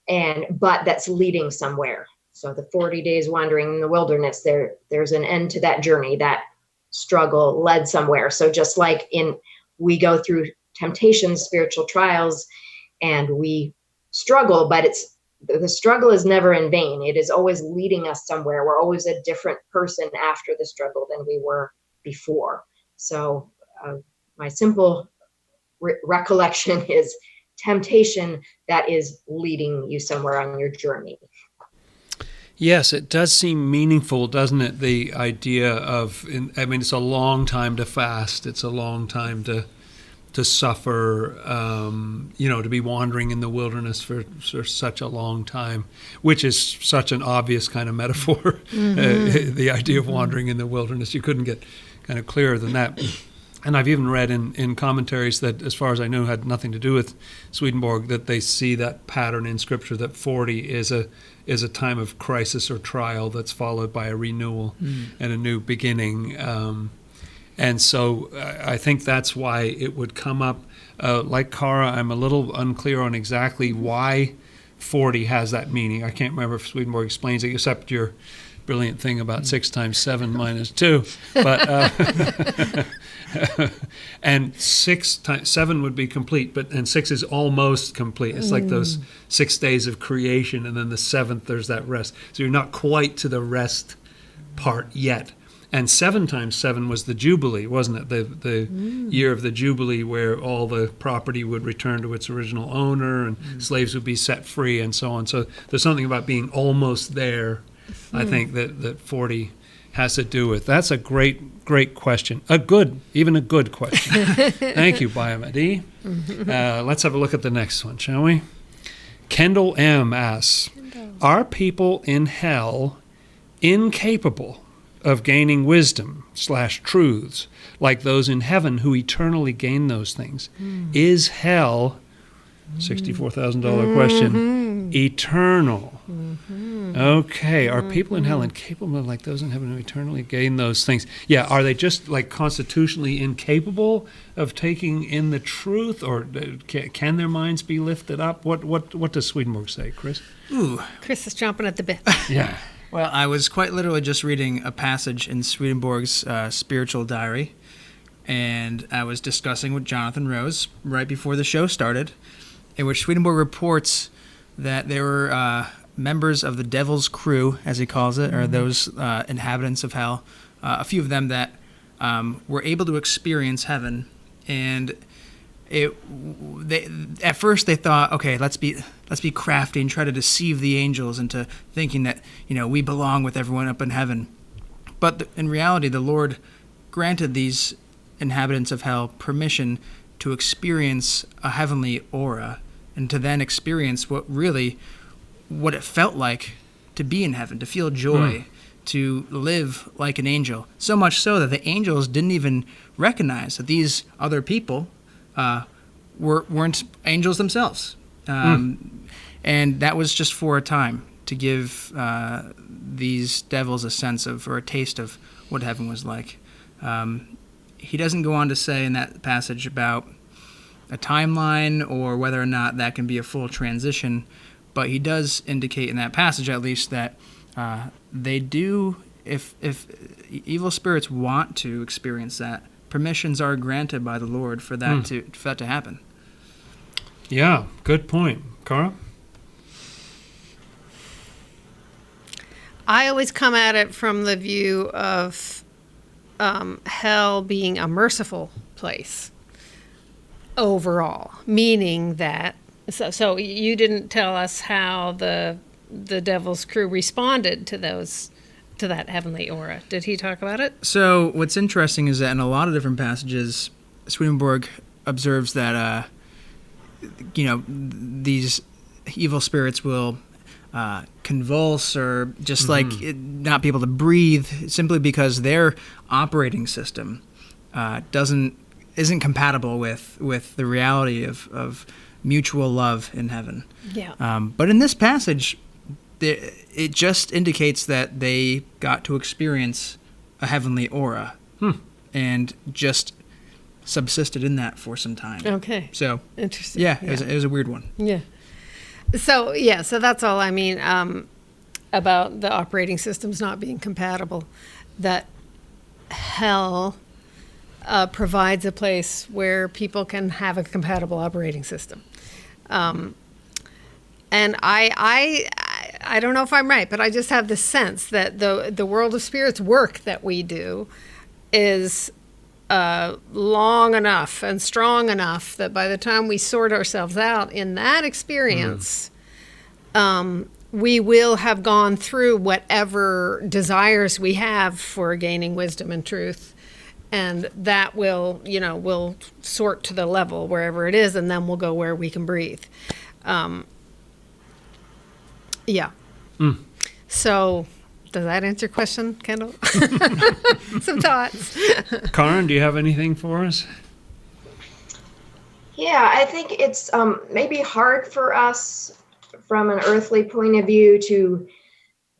but that's leading somewhere. So the 40 days wandering in the wilderness, there's an end to that journey. That struggle led somewhere. So just like we go through temptations, spiritual trials, and we struggle, but the struggle is never in vain. It is always leading us somewhere. We're always a different person after the struggle than we were before. So my simple recollection is temptation that is leading you somewhere on your journey. Yes, it does seem meaningful, doesn't it? The idea of, it's a long time to fast. It's a long time to suffer, to be wandering in the wilderness for such a long time, which is such an obvious kind of metaphor. The idea of wandering in the wilderness, you couldn't get kind of clearer than that. And I've even read in commentaries that, as far as I know, had nothing to do with Swedenborg, that they see that pattern in Scripture, that 40 is a time of crisis or trial that's followed by a renewal and a new beginning. And so I think that's why it would come up. Like Kara, I'm a little unclear on exactly why 40 has that meaning. I can't remember if Swedenborg explains it, except your brilliant thing about 6 times 7 minus 2. But and 7 would be complete, and 6 is almost complete. It's like those 6 days of creation, and then the 7th there's that rest. So you're not quite to the rest part yet. And 7 times 7 was the Jubilee, wasn't it? The year of the Jubilee, where all the property would return to its original owner, and slaves would be set free, and so on. So there's something about being almost there, I think, that 40 has to do with. That's a great question. Even a good question. Thank you, Biomedi. Let's have a look at the next one, shall we? Kendall M. asks, are people in hell incapable of gaining wisdom / truths, like those in heaven who eternally gain those things. Is hell, $64,000 question, eternal? Okay, are people in hell incapable like those in heaven who eternally gain those things? Yeah, are they just like constitutionally incapable of taking in the truth, or can their minds be lifted up? What does Swedenborg say, Chris? Ooh. Chris is chomping at the bit. Yeah. Well, I was quite literally just reading a passage in Swedenborg's spiritual diary, and I was discussing with Jonathan Rose right before the show started, in which Swedenborg reports that there were members of the devil's crew, as he calls it, or those inhabitants of hell, a few of them that were able to experience heaven. And at first they thought, okay, let's be crafty and try to deceive the angels into thinking that, we belong with everyone up in heaven. But in reality, the Lord granted these inhabitants of hell permission to experience a heavenly aura, and to then experience what it felt like to be in heaven, to feel joy, to live like an angel. So much so that the angels didn't even recognize that these other people weren't angels themselves. And that was just for a time, to give these devils a sense of, or a taste of, what heaven was like. He doesn't go on to say in that passage about a timeline or whether or not that can be a full transition, but he does indicate in that passage, at least, that they do, if evil spirits want to experience that, permissions are granted by the Lord for that to happen. Yeah, good point. Cara? I always come at it from the view of hell being a merciful place overall, meaning that, so you didn't tell us how the devil's crew responded to that heavenly aura. Did he talk about it? So what's interesting is that in a lot of different passages, Swedenborg observes that these evil spirits will convulse or just not be able to breathe, simply because their operating system isn't compatible with the reality of mutual love in heaven. Yeah. But in this passage, it just indicates that they got to experience a heavenly aura and just subsisted in that for some time. Okay. So interesting. Yeah, it was a weird one. Yeah. So that's all I mean about the operating systems not being compatible. That hell provides a place where people can have a compatible operating system. And I don't know if I'm right, but I just have the sense that the world of spirits work that we do is long enough and strong enough that by the time we sort ourselves out in that experience, we will have gone through whatever desires we have for gaining wisdom and truth. And that will sort to the level wherever it is, and then we'll go where we can breathe. Yeah. So, does that answer your question, Kendall? Some thoughts. Karen, do you have anything for us? Yeah, I think it's maybe hard for us from an earthly point of view to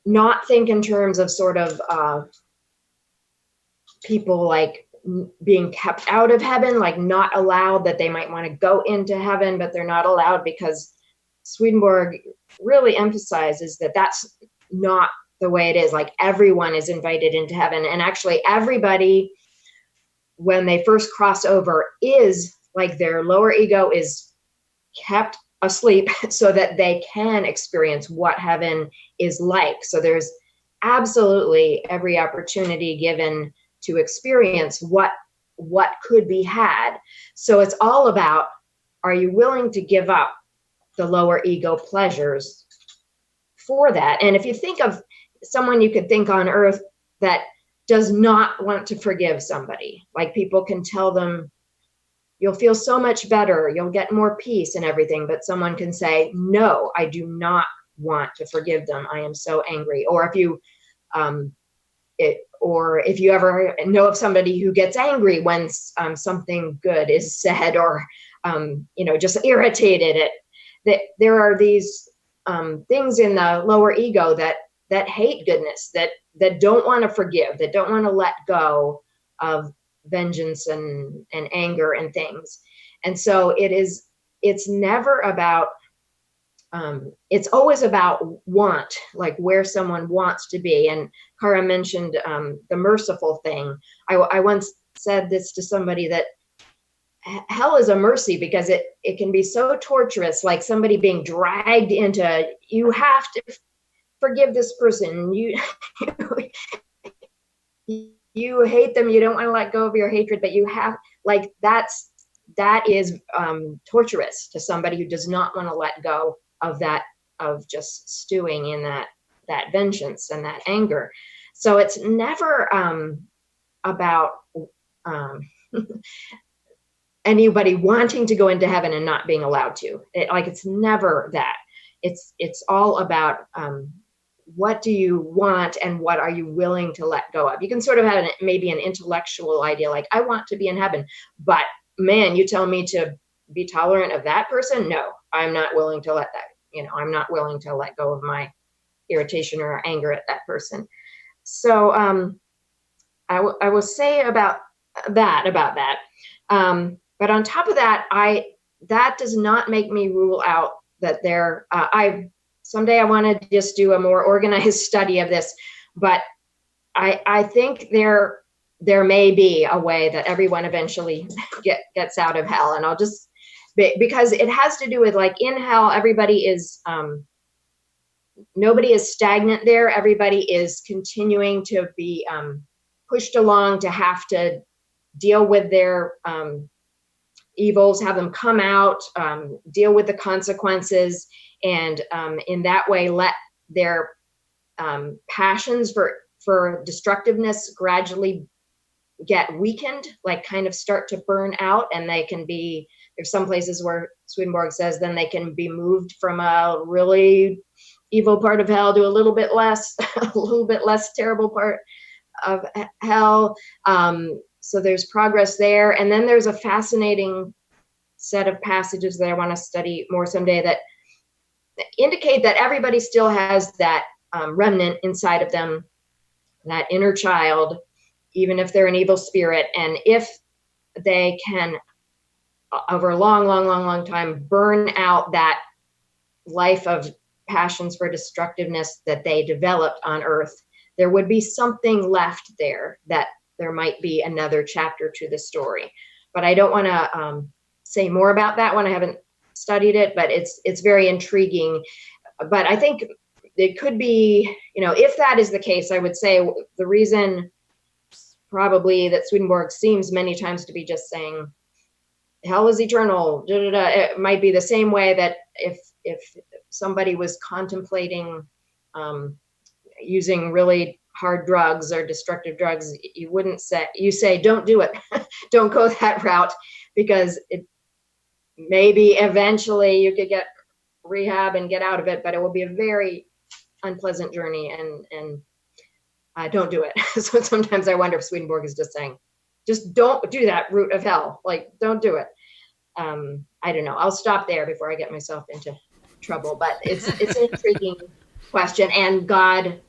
not think in terms of sort of people like being kept out of heaven, like not allowed, that they might want to go into heaven, but they're not allowed, because Swedenborg really emphasizes that that's not the way it is. Like everyone is invited into heaven. And actually everybody, when they first cross over, is like their lower ego is kept asleep so that they can experience what heaven is like. So there's absolutely every opportunity given to experience what could be had. So it's all about, are you willing to give up the lower ego pleasures for that? And if you think of someone you could think on earth that does not want to forgive somebody, like people can tell them, you'll feel so much better, you'll get more peace and everything, but someone can say, no, I do not want to forgive them, I am so angry. Or if you or if you ever know of somebody who gets angry when something good is said, or just irritated, that there are these things in the lower ego that hate goodness, that don't want to forgive, that don't want to let go of vengeance and anger and things. And so it's never about, it's always about want, like where someone wants to be. And Kara mentioned the merciful thing. I once said this to somebody, that hell is a mercy, because it can be so torturous, like somebody being dragged into, you have to forgive this person, you you hate them, you don't want to let go of your hatred, but you have, like, that is torturous to somebody who does not want to let go of that, of just stewing in that vengeance and that anger. So it's never about anybody wanting to go into heaven and not being allowed to. It's never that. It's all about what do you want and what are you willing to let go of. You can sort of have maybe an intellectual idea, like, I want to be in heaven, but man, you tell me to be tolerant of that person? No, I'm not willing to let that, I'm not willing to let go of my irritation or anger at that person. So I will say about that. But on top of that, that does not make me rule out that someday I want to just do a more organized study of this, but I think there may be a way that everyone eventually gets out of hell. And I'll just, because it has to do with, like, in hell, everybody is, nobody is stagnant there. Everybody is continuing to be pushed along, to have to deal with their evils, have them come out, deal with the consequences, and in that way let their passions for destructiveness gradually get weakened, like kind of start to burn out, and they can be, there's some places where Swedenborg says then they can be moved from a really evil part of hell to a little bit less terrible part of hell. So there's progress there. And then there's a fascinating set of passages that I want to study more someday that indicate that everybody still has that remnant inside of them, that inner child, even if they're an evil spirit. And if they can, over a long time, burn out that life of passions for destructiveness that they developed on earth, there would be something left there, that there might be another chapter to the story. But I don't want to say more about that one. I haven't studied it, but it's very intriguing. But I think it could be, if that is the case, I would say the reason probably that Swedenborg seems many times to be just saying hell is eternal, it might be the same way that if somebody was contemplating using really hard drugs or destructive drugs, you say don't do it, don't go that route, because it maybe eventually you could get rehab and get out of it, but it will be a very unpleasant journey, and don't do it. So sometimes I wonder if Swedenborg is just saying, just don't do that route of hell, like don't do it. I don't know. I'll stop there before I get myself into trouble, but it's an intriguing question, and God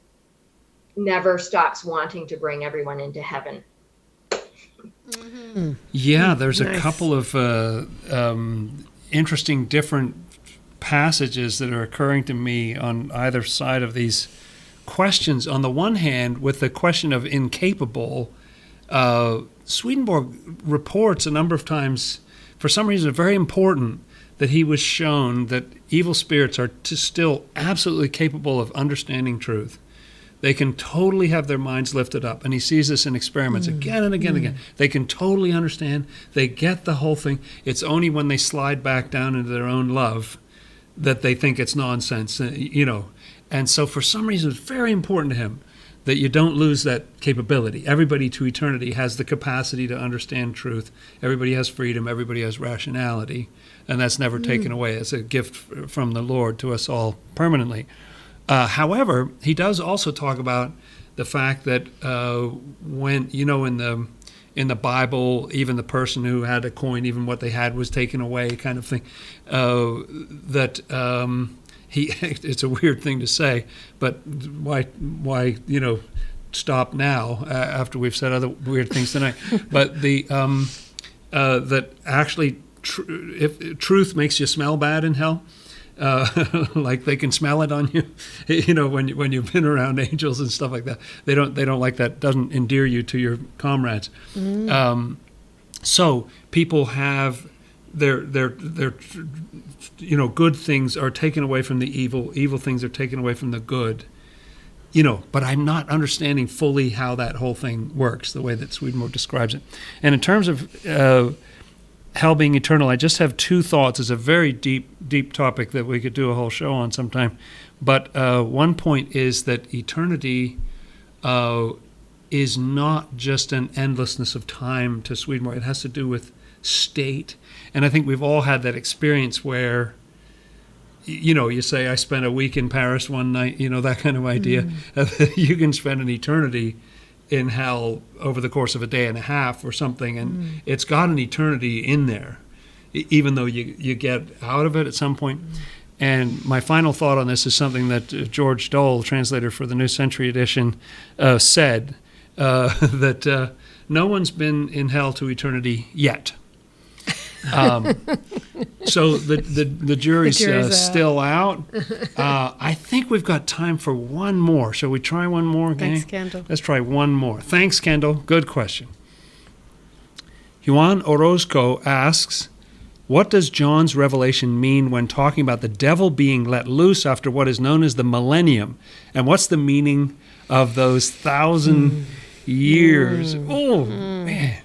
never stops wanting to bring everyone into heaven. Yeah, there's Nice. a couple of interesting different passages that are occurring to me on either side of these questions. On the one hand, with the question of incapable, Swedenborg reports a number of times, for some reason, very important, that he was shown that evil spirits are still absolutely capable of understanding truth. They can totally have their minds lifted up. And he sees this in experiments again and again and again. They can totally understand. They get the whole thing. It's only when they slide back down into their own love that they think it's nonsense, And so for some reason, it's very important to him that you don't lose that capability. Everybody to eternity has the capacity to understand truth. Everybody has freedom. Everybody has rationality. And that's never taken away. It's a gift from the Lord to us all permanently. However, he does also talk about the fact that when in the Bible, even the person who had a coin, even what they had was taken away, kind of thing. It's a weird thing to say, but why stop now after we've said other weird things tonight? But that actually, if truth makes you smell bad in hell. Like they can smell it on you, when you've been around angels and stuff like that. They don't like that. Doesn't endear you to your comrades. So people have their good things are taken away from the evil. Evil things are taken away from the good. But I'm not understanding fully how that whole thing works, the way that Swedenborg describes it. And in terms of hell being eternal, I just have two thoughts. It's a very deep topic that we could do a whole show on sometime. But one point is that eternity is not just an endlessness of time to Swedenborg. It has to do with state. And I think we've all had that experience where, you say, I spent a week in Paris one night, that kind of idea. You can spend an eternity in hell over the course of a day and a half or something, and it's got an eternity in there, even though you get out of it at some point. And my final thought on this is something that George Dole, translator for the New Century Edition, said, that no one's been in hell to eternity yet. So the jury's still out. I think we've got time for one more. Shall we try one more? Thanks, Kendall. Let's try one more. Thanks, Kendall. Good question. Juan Orozco asks, what does John's revelation mean when talking about the devil being let loose after what is known as the millennium? And what's the meaning of those 1,000 years? Oh, man.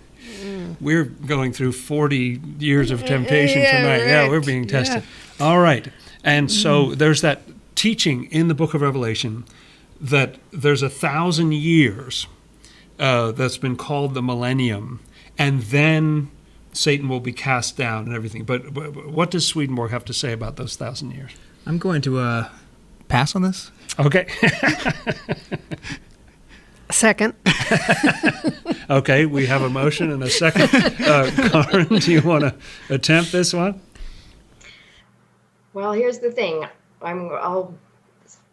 We're going through 40 years of temptation tonight. Right. Yeah, we're being tested. Yeah. All right. And so there's that teaching in the book of Revelation that there's 1,000 years that's been called the millennium, and then Satan will be cast down and everything. But what does Swedenborg have to say about those 1,000 years? I'm going to pass on this. Okay. Second. Okay, we have a motion and a second. Karen, do you want to attempt this one? Well, here's the thing. I'll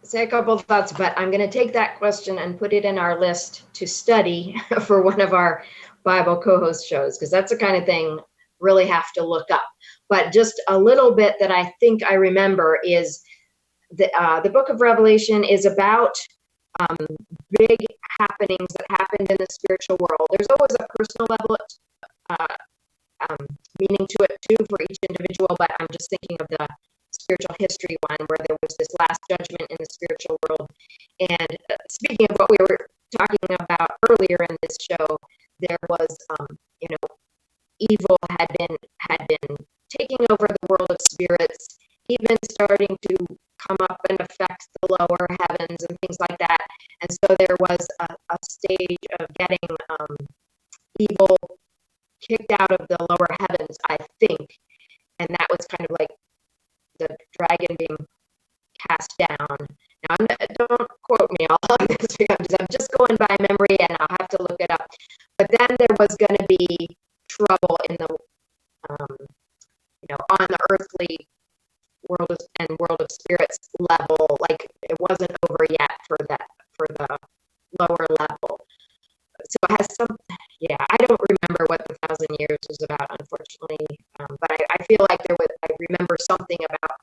say a couple of thoughts, but I'm going to take that question and put it in our list to study for one of our Bible co-host shows, because that's the kind of thing really have to look up. But just a little bit that I think I remember is the book of Revelation is about big happenings that happened in the spiritual world. There's always a personal level meaning to it too for each individual, but I'm just thinking of the spiritual history one where there was this last judgment in the spiritual world. And speaking of what we were talking about earlier in this show, there was evil had been taking over the world of spirits, even starting to come up and affect the lower heavens and things like that. And so there was a stage of getting evil kicked out of the lower heavens, I think. And that was kind of like the dragon being cast down. Now, don't quote me on this because I'm just going by memory and I'll have to look it up. But then there was going to be trouble in the, on the earthly world of spirits level. Like it wasn't over yet for the lower level. So it has I don't remember what the 1,000 years was about, unfortunately. But I feel like I remember something about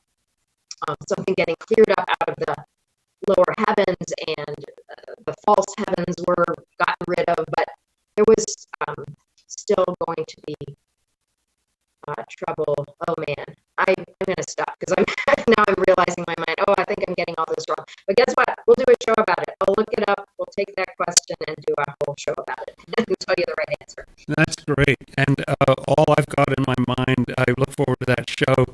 something getting cleared up out of the lower heavens, and the false heavens were gotten rid of, but there was still going to be trouble. Oh man, I'm going to stop because now I'm realizing in my mind, I think I'm getting all this wrong. But guess what? We'll do a show about it. I'll look it up. We'll take that question and do a whole show about it and tell you the right answer. That's great. And all I've got in my mind, I look forward to that show,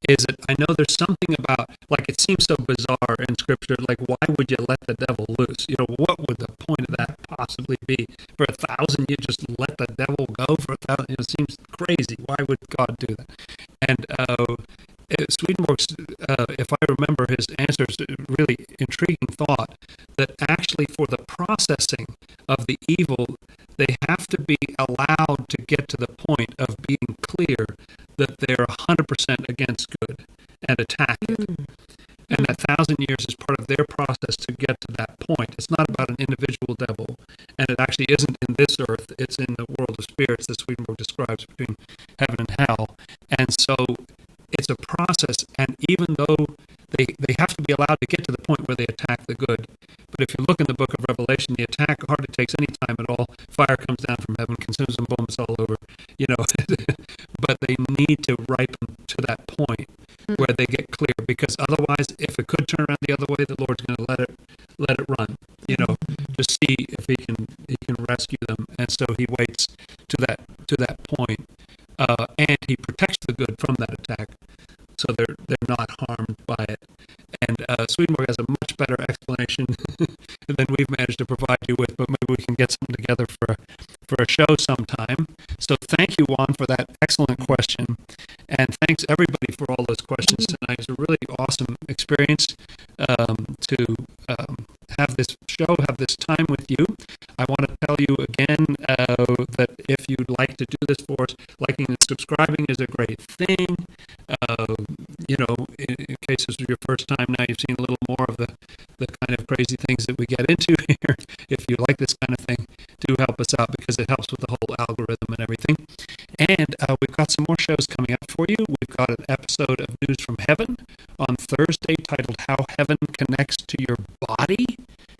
is that I know there's something about, like, it seems so bizarre in Scripture, like, why would you let the devil loose? What would the point of that possibly be? For 1,000, you just let the devil go for 1,000? It seems crazy. Why would God do that? And Swedenborg's, if I remember his answers, really intriguing thought that actually for the processing of the evil, they have to be allowed to get to the point of being clear that they're 100% against good and attack it. And 1,000 years is part of their process to get to that point. It's not about an individual devil, and it actually isn't in this earth. It's in the world of spirits that Swedenborg describes between heaven and hell. And so it's a process, and even though they have to be allowed to get to the point where they attack the good. But if you look in the book of Revelation, the attack hardly takes any time at all. Fire comes down from heaven, consumes them, boom, it's all over. But they need to ripen to that point where they get clear, because otherwise, if it could turn around the other way, the Lord's going to let it run. To see if he can rescue them, and so he waits to that point, and he protects the good from that attack, so they're not harmed by it. And Swedenborg has a much better explanation than we've managed to provide you with, but maybe we can get something together for a show sometime. So thank you, Juan, for that excellent question. And thanks, everybody, for all those questions tonight. It's a really awesome experience to have this show, have this time with you. I want to tell you again that if you'd like to do this for us, liking and subscribing is a great thing. In case this is your first time now, you've seen a little more of the kind of crazy things that we get into here. If you like this kind of thing, do help us out, because it helps with the whole algorithm and everything. And we've got some more shows coming up for you. We've got an episode of News from Heaven on Thursday titled How Heaven Connects to Your Body.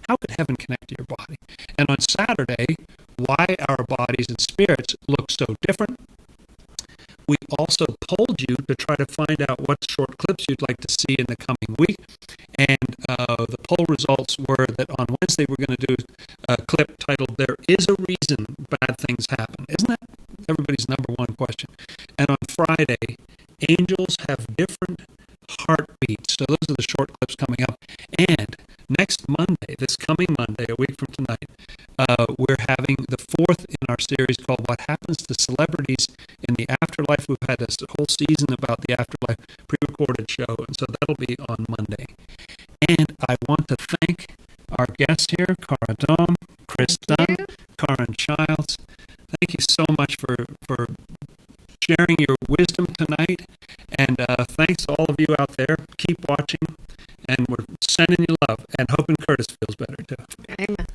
How could heaven connect to your body? And on Saturday, why our bodies and spirits look so different. We also polled you to try to find out what short clips you'd like to see in the coming week. And the poll results were that on Wednesday we're going to do a clip titled There Is a Reason Bad Things Happen. Isn't that everybody's number one question? And on Friday, angels have different heartbeats. So those are the short clips coming up. And next Monday, this coming Monday, a week from tonight, we're having the fourth in our series called What Happens to Celebrities in the Afterlife. We've had this whole season about the afterlife, pre-recorded show, and so that'll be on Monday. And I want to thank our guests here, Cara Dom, Chris Dunn, Karen Childs. Thank you so much for sharing your wisdom tonight. And thanks to all of you out there. Keep watching. And we're sending you love, and hoping Curtis feels better too. Amen.